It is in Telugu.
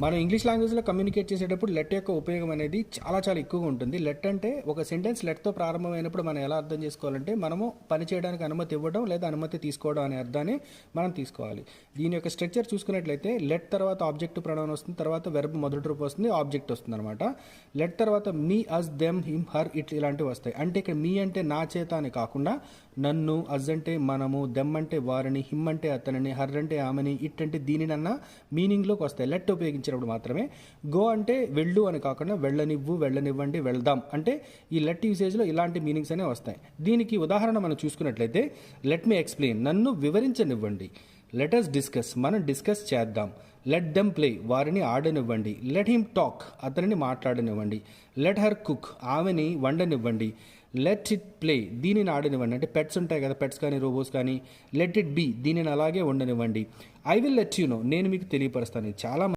మనం ఇంగ్లీష్ లాంగ్వేజ్లో కమ్యూనికేట్ చేసేటప్పుడు లెట్ యొక్క ఉపయోగం అనేది చాలా చాలా ఎక్కువగా ఉంటుంది. లెట్ అంటే ఒక సెంటెన్స్ లెట్తో ప్రారంభమైనప్పుడు మనం ఎలా అర్థం చేసుకోవాలంటే మనము పని చేయడానికి అనుమతి ఇవ్వడం లేదా అనుమతి తీసుకోవడం అనే అర్థాన్ని మనం తీసుకోవాలి. దీని యొక్క స్ట్రక్చర్ చూసుకున్నట్లయితే లెట్ తర్వాత ఆబ్జెక్ట్ ప్రొనౌన్ వస్తుంది, తర్వాత వెర్బ్ మొదటి రూపం వస్తుంది, ఆబ్జెక్ట్ వస్తుంది అనమాట. లెట్ తర్వాత మీ, అస్, దెమ్, హిమ్, హర్, ఇట్ ఇలాంటివి వస్తాయి. అంటే ఇక్కడ మీ అంటే నా చేత అని కాకుండా నన్ను, అజ్ అంటే మనము, దెమ్ అంటే వారిని, హిమ్ అంటే అతనిని, హర్ అంటే ఆమెని, ఇట్ అంటే దీనినన్నా మీనింగ్లోకి వస్తాయి లెట్ ఉపయోగించినప్పుడు మాత్రమే. గో అంటే వెళ్ళు అని కాకుండా వెళ్ళనివ్వు, వెళ్ళనివ్వండి, వెళ్దాం అంటే ఈ లెట్ యూసేజ్లో ఇలాంటి మీనింగ్స్ అనేవి వస్తాయి. దీనికి ఉదాహరణ మనం చూసుకున్నట్లయితే లెట్ మీ ఎక్స్ప్లెయిన్, నన్ను వివరించనివ్వండి. లెట్ అస్ డిస్కస్, మనం డిస్కస్ చేద్దాం. లెట్ దెమ్ ప్లే, వారిని ఆడనివ్వండి. లెట్ హిమ్ టాక్, అతనిని మాట్లాడనివ్వండి. లెట్ హర్ కుక్, ఆమెని వండనివ్వండి. లెట్ ఇట్ ప్లే, దీనిని ఆడనివ్వండి. అంటే పెట్స్ ఉంటాయి కదా, పెట్స్ కానీ రోబోస్ కానీ. లెట్ ఇట్ బీ, దీనిని అలాగే ఉండనివ్వండి. I will let you know, నేను మీకు తెలియపరుస్తాను. చాలా